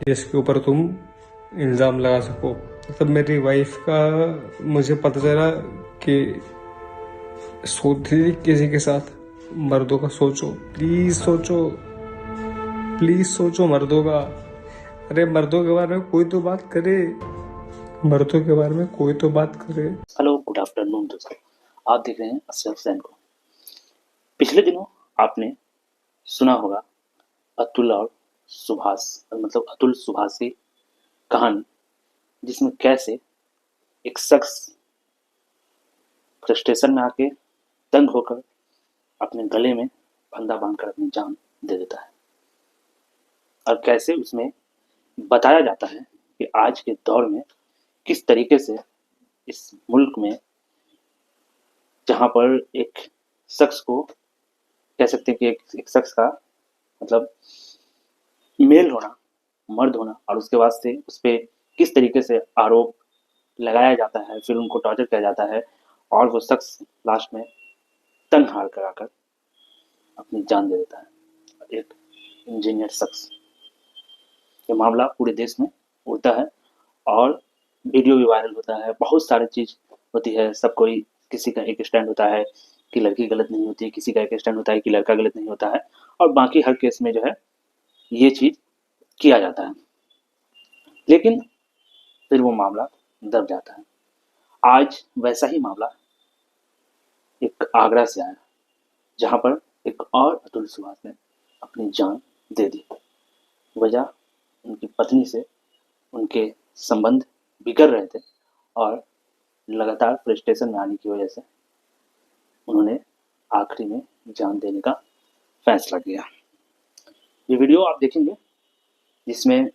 जिसके ऊपर तुम इल्ज़ाम लगा सको। मतलब मेरी वाइफ का मुझे पता चला कि सोती थी किसी के साथ। मर्दों का सोचो, प्लीज़ सोचो, प्लीज़ सोचो मर्दों का। अरे मर्दों के बारे में कोई तो बात करे, मर्दों के बारे में कोई तो बात करे। हेलो, गुड आफ्टरनून दोस्तों, आप देख रहे हैं अशरफ सैन को। पिछले दिनों आपने सुना होगा अतुल और सुभाष, मतलब अतुल सुभाष की कहानी, जिसमें कैसे एक शख्स फ्रस्ट्रेशन में आके तंग होकर अपने गले में फंदा बांधकर अपनी जान दे देता है। और कैसे उसमें बताया जाता है कि आज के दौर में किस तरीके से इस मुल्क में, जहाँ पर एक शख्स को कह सकते हैं कि एक शख्स का मतलब मेल होना, मर्द होना, और उसके बाद से उस पर किस तरीके से आरोप लगाया जाता है, फिर उनको टॉर्चर किया जाता है और वो शख्स लास्ट में तंग हार कराकर अपनी जान दे देता है। एक इंजीनियर शख्स, ये मामला पूरे देश में उड़ता है और वीडियो भी वायरल होता है, बहुत सारी चीज़ होती है। सब कोई, किसी का एक स्टैंड होता है कि लड़की गलत नहीं होती, किसी का एक स्टैंड होता है कि लड़का गलत नहीं होता है, और बाकी हर केस में जो है ये चीज़ किया जाता है। लेकिन फिर वो मामला दब जाता है। आज वैसा ही मामला एक आगरा से आया, जहाँ पर एक और अतुल सुभाष ने अपनी जान दे दी। वजह उनकी पत्नी से उनके संबंध बिगड़ रहे थे और लगातार फ्रस्ट्रेशन में आने की वजह से उन्होंने आखिरी में जान देने का फैसला किया। ये वीडियो आप देखेंगे जिसमें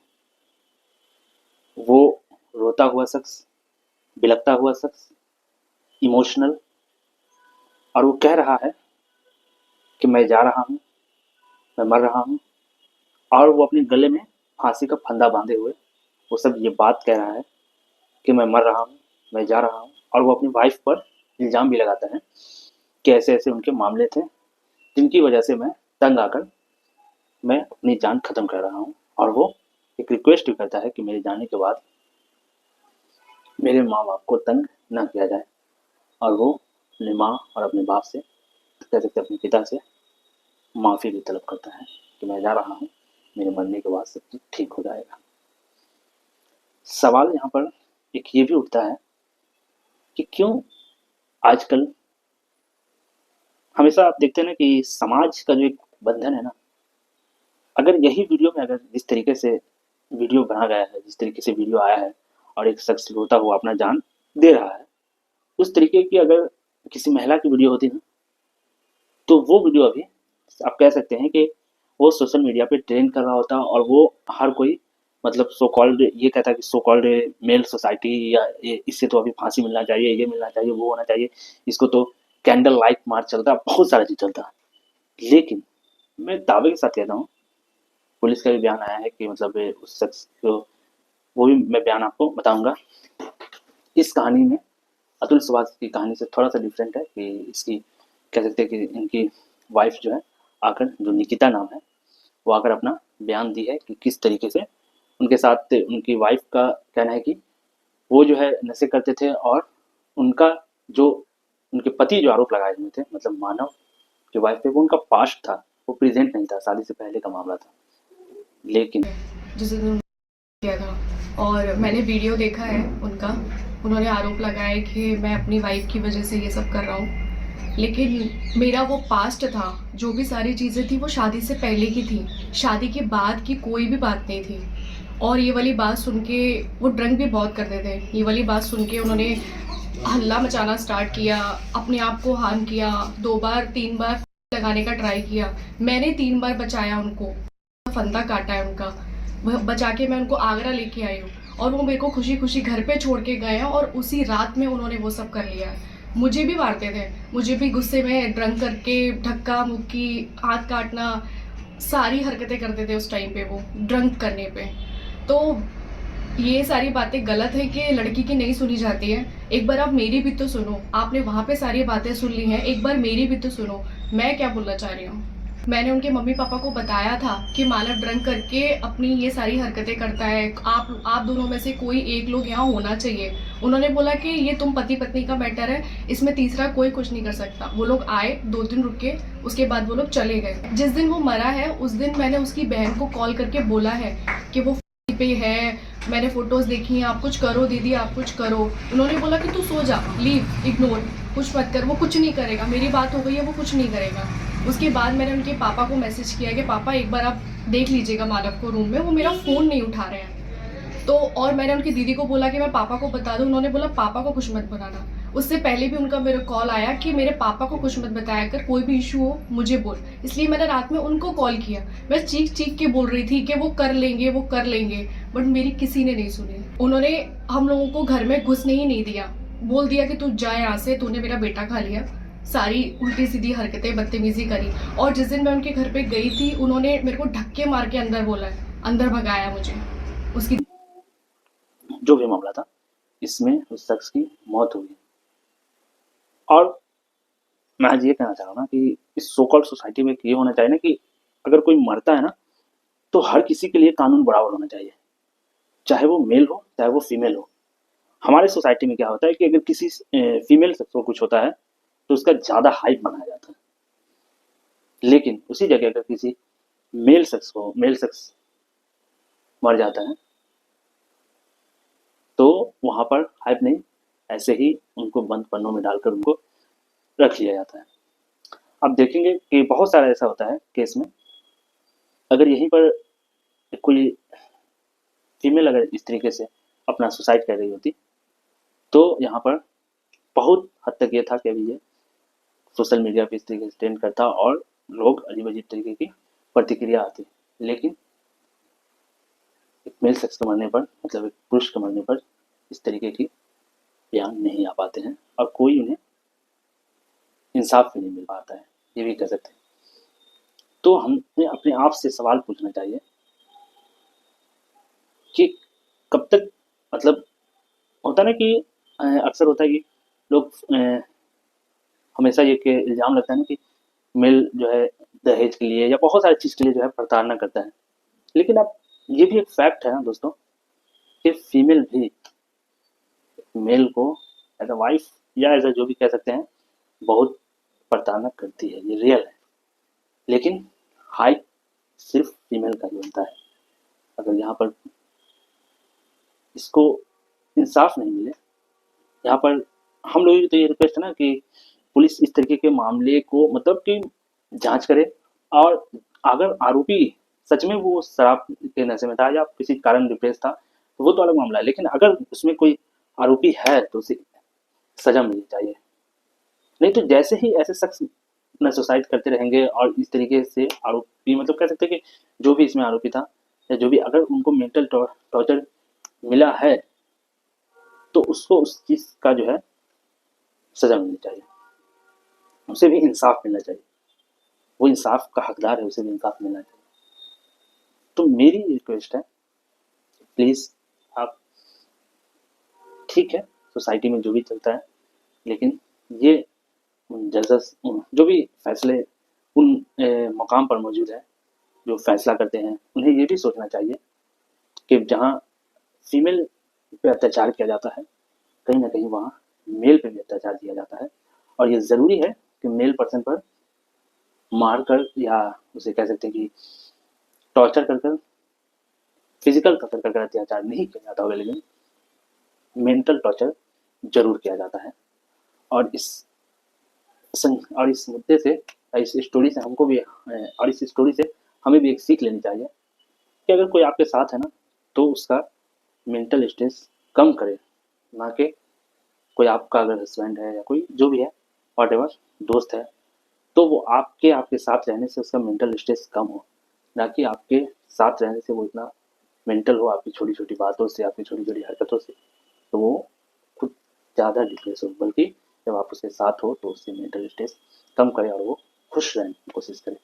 वो रोता हुआ शख्स, बिलखता हुआ शख्स, इमोशनल, और वो कह रहा है कि मैं जा रहा हूँ, मैं मर रहा हूँ, और वो अपने गले में फांसी का फंदा बांधे हुए वो सब ये बात कह रहा है कि मैं मर रहा हूँ, मैं जा रहा हूँ। और वो अपनी वाइफ पर इल्ज़ाम भी लगाता है कि ऐसे ऐसे उनके मामले थे जिनकी वजह से मैं तंग आकर मैं अपनी जान ख़त्म कर रहा हूँ। और वो एक रिक्वेस्ट भी करता है कि मेरे जाने के बाद मेरे माँ बाप को तंग ना किया जाए, और वो अपनी माँ और अपने बाप से, कह सकते अपने पिता से माफ़ी भी तलब करता है कि मैं जा रहा हूँ, मेरे मरने के बाद सब चीज़ ठीक हो जाएगा। सवाल यहाँ पर एक ये भी उठता है कि क्यों आजकल हमेशा आप देखते हैं ना कि समाज का जो एक बंधन है ना, अगर यही वीडियो में, अगर जिस तरीके से वीडियो बना गया है, जिस तरीके से वीडियो आया है और एक शख्स रोता हुआ अपना जान दे रहा है, उस तरीके की अगर किसी महिला की वीडियो होती ना, तो वो वीडियो अभी आप कह सकते हैं कि वो सोशल मीडिया पे ट्रेंड कर रहा होता, और वो हर कोई, मतलब सो कॉल्ड ये कहता है कि सो कॉल्ड मेल सोसाइटी, या इससे तो अभी फांसी मिलना चाहिए, ये मिलना चाहिए, वो होना चाहिए, इसको तो कैंडल लाइट मार्च चलता है, बहुत सारा चीज़ चलता है। लेकिन मैं दावे के साथ कहता हूँ, पुलिस का भी बयान आया है कि मतलब उस शख्स को, वो भी मैं बयान आपको बताऊंगा। इस कहानी में अतुल सुभाष की कहानी से थोड़ा सा डिफरेंट है कि इसकी, कह सकते हैं कि इनकी वाइफ जो है आकर, जो निकिता नाम है, वो आकर अपना बयान दी है कि किस तरीके से उनके साथ, उनकी वाइफ का कहना है कि वो जो है नशे करते थे, और उनका जो, उनके पति जो आरोप लगाए हुए थे, मतलब मानव जो वाइफ थे, वो उनका पास्ट था, वो प्रेजेंट नहीं था, शादी से पहले का मामला था। लेकिन जिस दिन किया था और मैंने वीडियो देखा है उनका, उन्होंने आरोप लगाया कि मैं अपनी वाइफ की वजह से ये सब कर रहा हूँ, लेकिन मेरा वो पास्ट था, जो भी सारी चीज़ें थी वो शादी से पहले की थी, शादी के बाद की कोई भी बात नहीं थी। और ये वाली बात सुन के, वो ड्रंक भी बहुत करते थे, ये वाली बात सुन के उन्होंने हल्ला मचाना स्टार्ट किया, अपने आप को हार्म किया, 2 बार 3 बार लगाने का ट्राई किया। मैंने 3 बार बचाया उनको, फंदा काटा है उनका, वह बचा के मैं उनको आगरा लेके आई हूँ, और वो मेरे को खुशी खुशी घर पे छोड़ के गए हैं, और उसी रात में उन्होंने वो सब कर लिया है। मुझे भी मारते थे, मुझे भी गुस्से में ड्रंक करके धक्का मुक्की, हाथ काटना, सारी हरकतें करते थे उस टाइम पे वो ड्रंक करने पे। तो ये सारी बातें गलत है कि लड़की की नहीं सुनी जाती है। एक बार आप मेरी भी तो सुनो, आपने वहाँ पे सारी बातें सुन ली हैं, एक बार मेरी भी तो सुनो, मैं क्या बोलना चाह रही हूँ। मैंने उनके मम्मी पापा को बताया था कि मानव ड्रंक करके अपनी ये सारी हरकतें करता है, आप दोनों में से कोई एक लोग यहाँ होना चाहिए। उन्होंने बोला कि ये तुम पति पत्नी का मैटर है, इसमें तीसरा कोई कुछ नहीं कर सकता। वो लोग आए, 2 दिन रुके, उसके बाद वो लोग चले गए। जिस दिन वो मरा है उस दिन मैंने उसकी बहन को कॉल करके बोला है कि वो पे है, मैंने फोटोज देखी हैं, आप कुछ करो दीदी, आप कुछ करो। उन्होंने बोला कि तू सो जा, लीव, इग्नोर, कुछ मत कर, वो कुछ नहीं करेगा, मेरी बात हो गई है, वो कुछ नहीं करेगा। उसके बाद मैंने उनके पापा को मैसेज किया कि पापा एक बार आप देख लीजिएगा मानव को रूम में, वो मेरा फ़ोन नहीं उठा रहे हैं। तो और मैंने उनकी दीदी को बोला कि मैं पापा को बता दूं, उन्होंने बोला पापा को कुछ मत बताना। उससे पहले भी उनका मेरा कॉल आया कि मेरे पापा को कुछ मत बताया कर, कोई भी इशू हो मुझे बोल। इसलिए मैंने रात में उनको कॉल किया, मैं चीख चीख के बोल रही थी कि वो कर लेंगे, वो कर लेंगे, बट मेरी किसी ने नहीं सुनी। उन्होंने हम लोगों को घर में घुसने ही नहीं दिया, बोल दिया कि तू जा यहाँ से, तूने मेरा बेटा खा लिया। सारी उल्टी सीधी हरकतें, बदतमीजी करी। और जिस दिन मैं उनके घर पे गई थी, उन्होंने मेरे को धक्के मार के अंदर बोला, अंदर भगाया मुझे। उसकी जो भी मामला था, इसमें उस शख्स की मौत हो गई। और मैं आज ये कहना चाह रहा हूँ ना कि इस सो कॉल्ड सोसाइटी में ये होना चाहिए ना कि अगर कोई मरता है ना, तो हर किसी के लिए कानून बराबर होना चाहिए, चाहे वो मेल हो चाहे वो फीमेल हो। हमारे सोसाइटी में क्या होता है कि अगर किसी फीमेल शख्स को कुछ होता है तो उसका ज़्यादा हाइप बनाया जाता है, लेकिन उसी जगह अगर किसी मेल शख्स मर जाता है तो वहाँ पर हाइप नहीं, ऐसे ही उनको बंद पन्नों में डालकर उनको रख लिया जाता है। अब देखेंगे कि बहुत सारा ऐसा होता है केस में, अगर यहीं पर कोई फीमेल अगर इस तरीके से अपना सुसाइड कर रही होती तो यहाँ पर बहुत हद तक ये था कि अभी ये सोशल मीडिया पे इस तरीके से ट्रेंड करता और लोग अजीब अजीब तरीके की प्रतिक्रिया आती। लेकिन एक मेल शख्स के मरने पर, मतलब एक पुरुष के मरने पर इस तरीके की बयान नहीं आ पाते हैं और कोई उन्हें इंसाफ भी नहीं मिल पाता है, ये भी कह सकते हैं। तो हमें अपने आप से सवाल पूछना चाहिए कि कब तक, मतलब होता ना कि अक्सर होता है कि लोग हमेशा ये कि इल्ज़ाम लगता है ना कि मेल जो है दहेज के लिए या बहुत सारी चीज़ के लिए जो है प्रताड़ना करता है। लेकिन अब ये भी एक फैक्ट है ना दोस्तों कि फीमेल भी मेल को एज अ वाइफ या एज अ जो भी कह सकते हैं बहुत प्रताड़ना करती है, ये रियल है। लेकिन हाइप सिर्फ फीमेल का ही होता है। अगर यहाँ पर इसको इंसाफ नहीं मिले, यहाँ पर हम लोगों की तो ये रिक्वेस्ट है ना कि पुलिस इस तरीके के मामले को मतलब कि जांच करे, और अगर आरोपी सच में वो शराब के नशे में था या किसी कारण डिप्रेस था तो वो तो अलग मामला है, लेकिन अगर उसमें कोई आरोपी है तो उसे सजा मिलनी चाहिए। नहीं तो जैसे ही ऐसे शख्स अपना सुसाइड करते रहेंगे और इस तरीके से आरोपी, मतलब कह सकते हैं कि जो भी इसमें आरोपी था या जो भी, अगर उनको मेंटल टॉर्चर मिला है तो उसको उस चीज़ का जो है सजा मिलनी चाहिए, उसे भी इंसाफ मिलना चाहिए। वो इंसाफ का हकदार है, उसे भी इंसाफ मिलना चाहिए। तो मेरी रिक्वेस्ट है, प्लीज़ आप, ठीक है सोसाइटी में जो भी चलता है, लेकिन ये जजेस जो भी फैसले उन मकाम पर मौजूद है जो फैसला करते हैं, उन्हें ये भी सोचना चाहिए कि जहाँ फीमेल पे अत्याचार किया जाता है कहीं ना कहीं वहाँ मेल पे भी अत्याचार किया जाता है। और ये ज़रूरी है कि मेल पर्सन पर मार कर या उसे कह सकते हैं कि टॉर्चर कर फिजिकल टॉर्चर कर अत्याचार नहीं किया जाता होगा, लेकिन मेंटल टॉर्चर जरूर किया जाता है। और इस मुद्दे से, इस स्टोरी से हमको भी और इस स्टोरी से हमें भी एक सीख लेनी चाहिए कि अगर कोई आपके साथ है ना तो उसका मेंटल स्ट्रेस कम करे, ना कि कोई आपका अगर हस्बैंड है या कोई जो भी है व्हाटएवर दोस्त है तो वो आपके साथ रहने से उसका मेंटल स्ट्रेस कम हो, ना कि आपके साथ रहने से वो इतना मेंटल हो आपकी छोटी छोटी बातों से, आपकी छोटी छोटी हरकतों से, तो वो खुद ज़्यादा डिप्रेस हो। बल्कि जब आप उसके साथ हो तो उससे मेंटल स्ट्रेस कम करे और वो खुश रहने की कोशिश करे।